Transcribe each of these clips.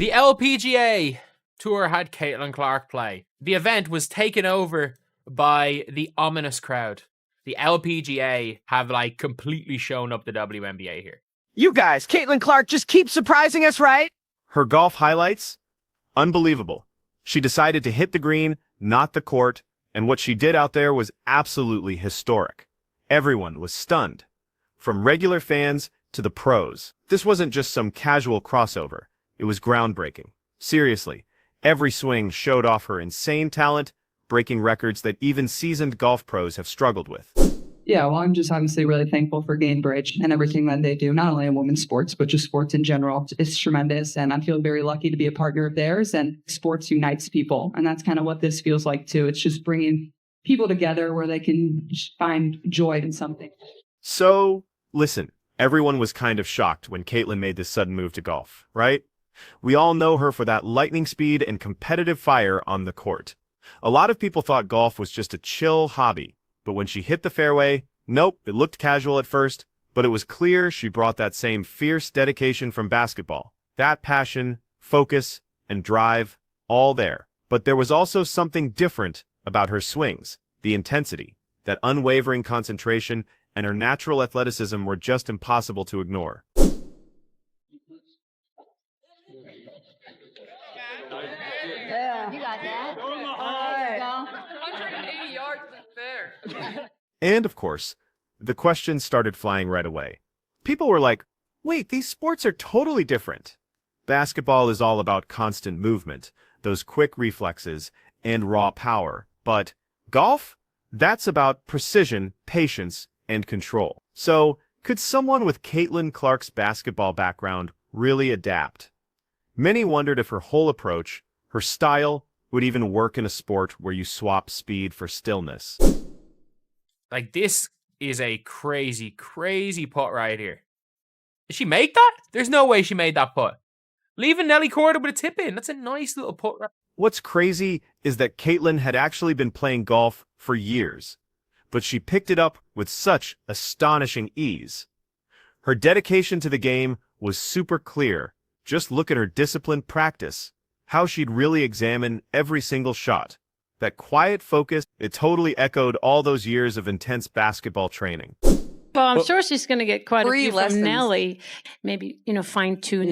The LPGA Tour had Caitlin Clark play. The event was taken over by the ominous crowd. The LPGA have like completely shown up the WNBA here. You guys, Caitlin Clark just keeps surprising us, right? Her golf highlights? Unbelievable. She decided to hit the green, not the court, and what she did out there was absolutely historic. Everyone was stunned. From regular fans to the pros. This wasn't just some casual crossover. It was groundbreaking. Seriously, every swing showed off her insane talent, breaking records that even seasoned golf pros have struggled with. Yeah, well, I'm just obviously really thankful for Gainbridge and everything that they do, not only in women's sports, but just sports in general. It's tremendous. And I feel very lucky to be a partner of theirs, and sports unites people. And that's kind of what this feels like too. It's just bringing people together where they can find joy in something. So, listen, everyone was kind of shocked when Caitlin made this sudden move to golf, right? We all know her for that lightning speed and competitive fire on the court. A lot of people thought golf was just a chill hobby. But when she hit the fairway, nope, it looked casual at first, but it was clear she brought that same fierce dedication from basketball. That passion, focus, and drive, all there. But there was also something different about her swings. The intensity, that unwavering concentration, and her natural athleticism were just impossible to ignore. You got that? There you go. 180 yards isn't fair. And of course, the questions started flying right away. People were like, wait, these sports are totally different. Basketball is all about constant movement, those quick reflexes, and raw power. But golf? That's about precision, patience, and control. So, could someone with Caitlin Clark's basketball background really adapt? Many wondered if her whole approach, her style, would even work in a sport where you swap speed for stillness. Like, this is a crazy, crazy putt right here. Did she make that? There's no way she made that putt. Leaving Nelly Korda with a tip in. That's a nice little putt. What's crazy is that Caitlin had actually been playing golf for years, but she picked it up with such astonishing ease. Her dedication to the game was super clear. Just look at her disciplined practice, how she'd really examine every single shot. That quiet focus, it totally echoed all those years of intense basketball training. Well, I'm sure she's going to get quite a Free few lessons. from Nelly. Maybe, fine tune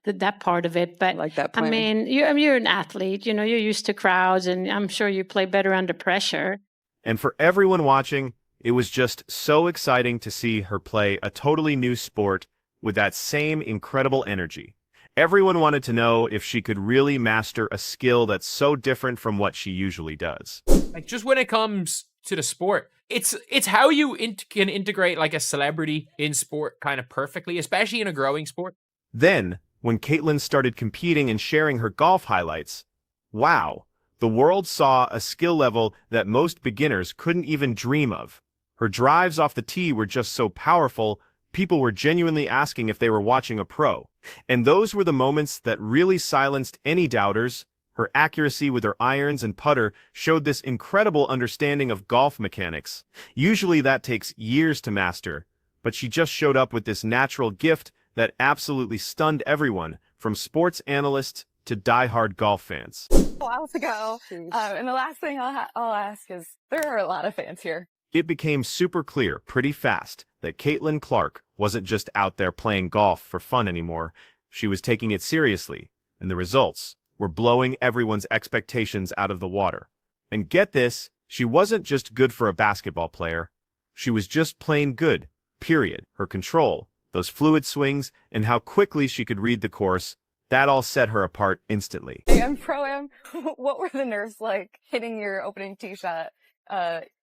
that part of it. But like that I plan. mean, you're an athlete, you're used to crowds, and I'm sure you play better under pressure. And for everyone watching, it was just so exciting to see her play a totally new sport with that same incredible energy. Everyone wanted to know if she could really master a skill that's so different from what she usually does. Like, just when it comes to the sport, it's how you can integrate like a celebrity in sport kind of perfectly, especially in a growing sport. Then, when Caitlin started competing and sharing her golf highlights, wow, the world saw a skill level that most beginners couldn't even dream of. Her drives off the tee were just so powerful, people were genuinely asking if they were watching a pro. And those were the moments that really silenced any doubters. Her accuracy with her irons and putter showed this incredible understanding of golf mechanics. Usually that takes years to master, but she just showed up with this natural gift that absolutely stunned everyone, from sports analysts to die-hard golf fans. A while ago, and the last thing I'll ask is, there are a lot of fans here. It became super clear pretty fast that Caitlin Clark wasn't just out there playing golf for fun anymore. She was taking it seriously, and the results were blowing everyone's expectations out of the water. And get this, she wasn't just good for a basketball player. She was just plain good, period. Her control, those fluid swings, and how quickly she could read the course, that all set her apart instantly. Hey, I'm Pro-Am. What were the nerves like hitting your opening tee shot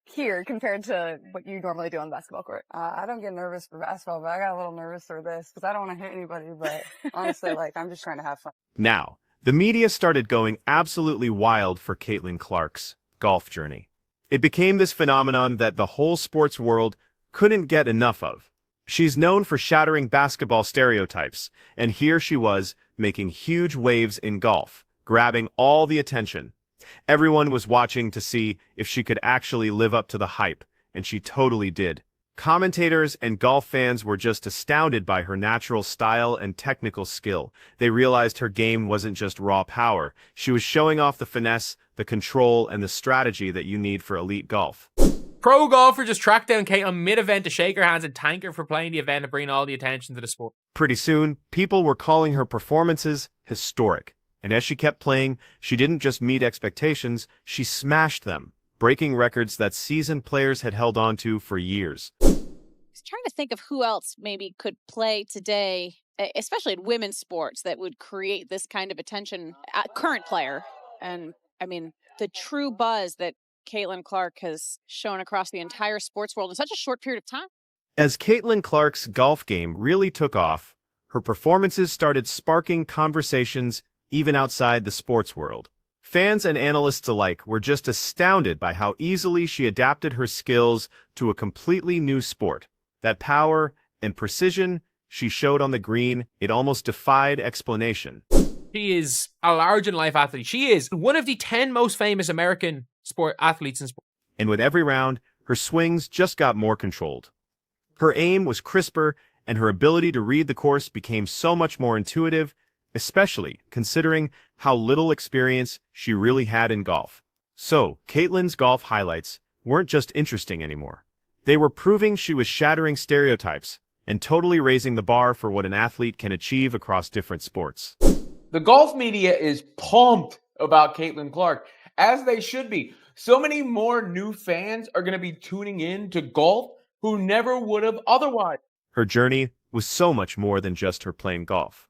here compared to what you normally do on the basketball court? I don't get nervous for basketball, but I got a little nervous for this because I don't want to hit anybody. But honestly, I'm just trying to have fun. Now, the media started going absolutely wild for Caitlin Clark's golf journey. It became this phenomenon that the whole sports world couldn't get enough of. She's known for shattering basketball stereotypes, and here she was making huge waves in golf, grabbing all the attention. Everyone was watching to see if she could actually live up to the hype, and she totally did. Commentators and golf fans were just astounded by her natural style and technical skill. They realized her game wasn't just raw power. She was showing off the finesse, the control, and the strategy that you need for elite golf. Pro golfer just tracked down Caitlin mid-event to shake her hands and thank her for playing the event and bringing all the attention to the sport. Pretty soon, people were calling her performances historic. And as she kept playing, she didn't just meet expectations, she smashed them, breaking records that seasoned players had held on to for years. I was trying to think of who else maybe could play today, especially in women's sports, that would create this kind of attention. Current player. And I mean, the true buzz that Caitlin Clark has shown across the entire sports world in such a short period of time. As Caitlin Clark's golf game really took off, her performances started sparking conversations even outside the sports world. Fans and analysts alike were just astounded by how easily she adapted her skills to a completely new sport. That power and precision she showed on the green, it almost defied explanation. She is a large-in-life athlete. She is one of the 10 most famous American sport athletes in sport. And with every round, her swings just got more controlled. Her aim was crisper, and her ability to read the course became so much more intuitive, especially considering how little experience she really had in golf. So, Caitlin's golf highlights weren't just interesting anymore. They were proving she was shattering stereotypes and totally raising the bar for what an athlete can achieve across different sports. The golf media is pumped about Caitlin Clark, as they should be. So many more new fans are going to be tuning in to golf who never would have otherwise. Her journey was so much more than just her playing golf.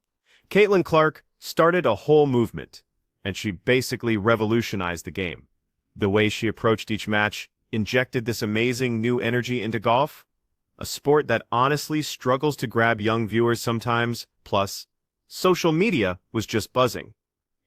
Caitlin Clark started a whole movement, and she basically revolutionized the game. The way she approached each match injected this amazing new energy into golf, a sport that honestly struggles to grab young viewers sometimes. Plus, social media was just buzzing.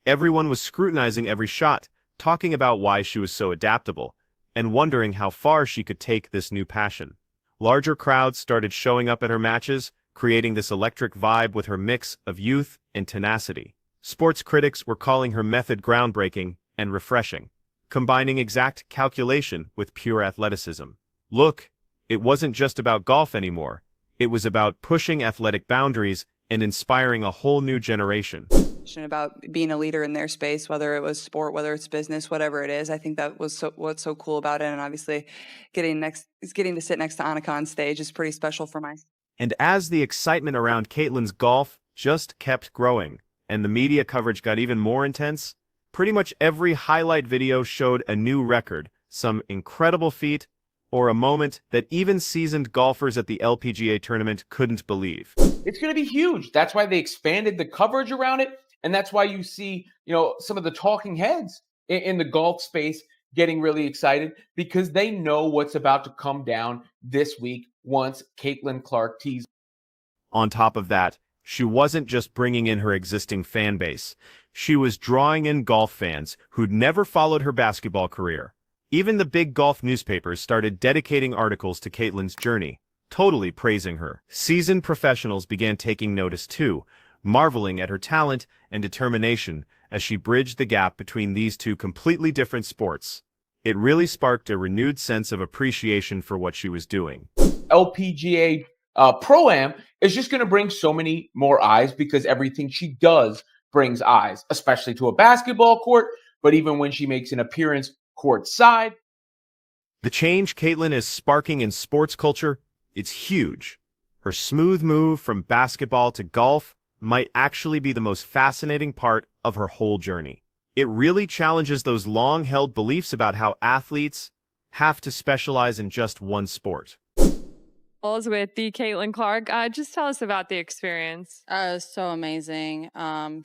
Everyone was scrutinizing every shot, talking about why she was so adaptable, and wondering how far she could take this new passion. Larger crowds started showing up at her matches, creating this electric vibe with her mix of youth and tenacity. Sports critics were calling her method groundbreaking and refreshing, combining exact calculation with pure athleticism. Look, it wasn't just about golf anymore. It was about pushing athletic boundaries and inspiring a whole new generation. About being a leader in their space, whether it was sport, whether it's business, whatever it is. I think that was what's so cool about it. And obviously getting to sit next to Annika on stage is pretty special for my. And as the excitement around Caitlin's golf just kept growing, and the media coverage got even more intense, pretty much every highlight video showed a new record, some incredible feat, or a moment that even seasoned golfers at the LPGA tournament couldn't believe. It's going to be huge. That's why they expanded the coverage around it. And that's why you see, some of the talking heads in the golf space getting really excited because they know what's about to come down this week once Caitlin Clark tees. On top of that, she wasn't just bringing in her existing fan base. She was drawing in golf fans who'd never followed her basketball career. Even the big golf newspapers started dedicating articles to Caitlin's journey, totally praising her. Seasoned professionals began taking notice too, marveling at her talent and determination as she bridged the gap between these two completely different sports. It really sparked a renewed sense of appreciation for what she was doing. LPGA Pro-Am is just going to bring so many more eyes because everything she does brings eyes, especially to a basketball court, but even when she makes an appearance courtside. The change Caitlin is sparking in sports culture, it's huge. Her smooth move from basketball to golf might actually be the most fascinating part of her whole journey. It really challenges those long-held beliefs about how athletes have to specialize in just one sport. With the Caitlin Clark, just tell us about the experience. So amazing.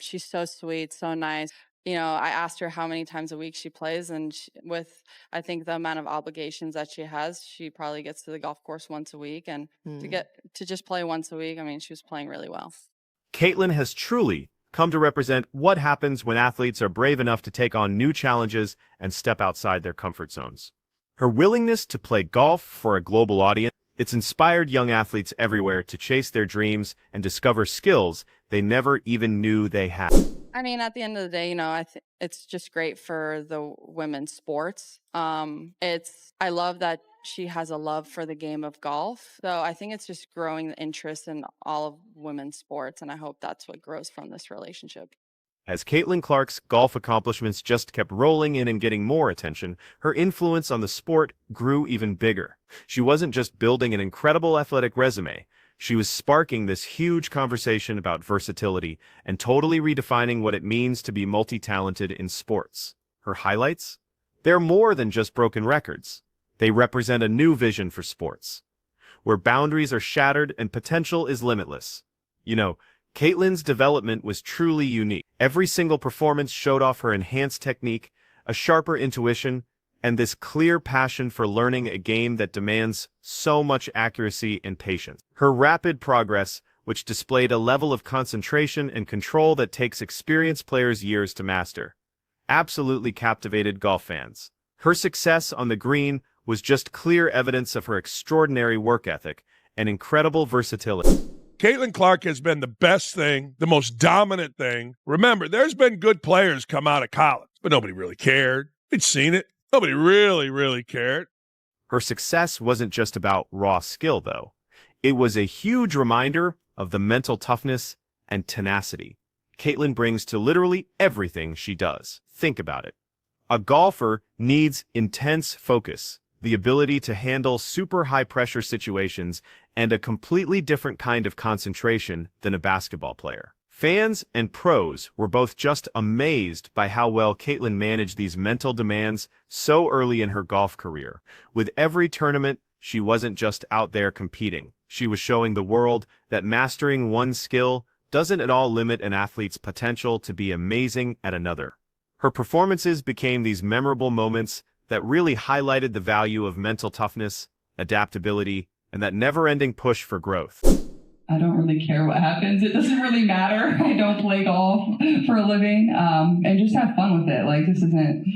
She's so sweet, so nice. I asked her how many times a week she plays, and with, I think, the amount of obligations that she has, she probably gets to the golf course once a week. And to just play once a week, I mean, she was playing really well. Caitlin has truly come to represent what happens when athletes are brave enough to take on new challenges and step outside their comfort zones. Her willingness to play golf for a global audience, it's inspired young athletes everywhere to chase their dreams and discover skills they never even knew they had. I mean, at the end of the day, it's just great for the women's sports. I love that she has a love for the game of golf. So I think it's just growing the interest in all of women's sports, and I hope that's what grows from this relationship. As Caitlin Clark's golf accomplishments just kept rolling in and getting more attention, her influence on the sport grew even bigger. She wasn't just building an incredible athletic resume, she was sparking this huge conversation about versatility and totally redefining what it means to be multi-talented in sports. Her highlights? They're more than just broken records. They represent a new vision for sports, where boundaries are shattered and potential is limitless. You know, Caitlin's development was truly unique. Every single performance showed off her enhanced technique, a sharper intuition, and this clear passion for learning a game that demands so much accuracy and patience. Her rapid progress, which displayed a level of concentration and control that takes experienced players years to master, absolutely captivated golf fans. Her success on the green was just clear evidence of her extraordinary work ethic and incredible versatility. Caitlin Clark has been the best thing, the most dominant thing. Remember, there's been good players come out of college, but nobody really cared. They'd seen it. Nobody really cared. Her success wasn't just about raw skill, though. It was a huge reminder of the mental toughness and tenacity Caitlin brings to literally everything she does. Think about it. A golfer needs intense focus, the ability to handle super high-pressure situations, and a completely different kind of concentration than a basketball player. Fans and pros were both just amazed by how well Caitlin managed these mental demands so early in her golf career. With every tournament, she wasn't just out there competing. She was showing the world that mastering one skill doesn't at all limit an athlete's potential to be amazing at another. Her performances became these memorable moments that really highlighted the value of mental toughness, adaptability, and that never-ending push for growth. I don't really care what happens. It doesn't really matter. I don't play golf for a living, and just have fun with it. Like, this isn't,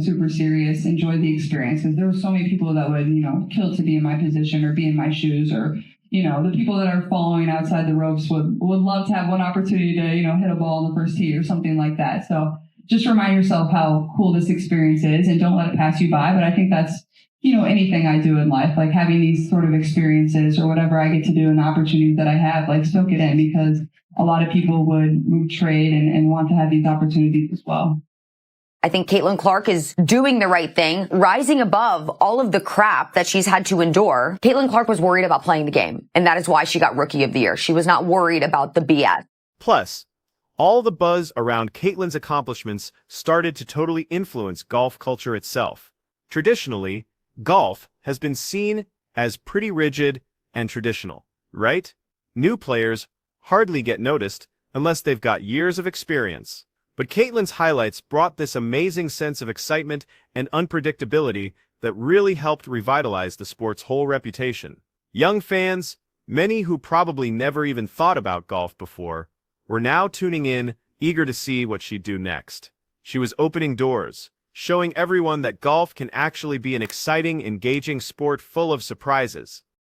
super serious. Enjoy the experiences. There were so many people that would, kill to be in my position or be in my shoes, or, the people that are following outside the ropes would love to have one opportunity to, hit a ball on the first tee or something like that. So just remind yourself how cool this experience is and don't let it pass you by. But I think that's, anything I do in life, like having these sort of experiences or whatever I get to do and the opportunities that I have, like soak it in, because a lot of people would trade and want to have these opportunities as well. I think Caitlin Clark is doing the right thing, rising above all of the crap that she's had to endure. Caitlin Clark was worried about playing the game, and that is why she got Rookie of the Year. She was not worried about the BS. Plus, all the buzz around Caitlin's accomplishments started to totally influence golf culture itself. Traditionally, golf has been seen as pretty rigid and traditional, right? New players hardly get noticed unless they've got years of experience. But Caitlin's highlights brought this amazing sense of excitement and unpredictability that really helped revitalize the sport's whole reputation. Young fans, many who probably never even thought about golf before, were now tuning in, eager to see what she'd do next. She was opening doors, showing everyone that golf can actually be an exciting, engaging sport full of surprises.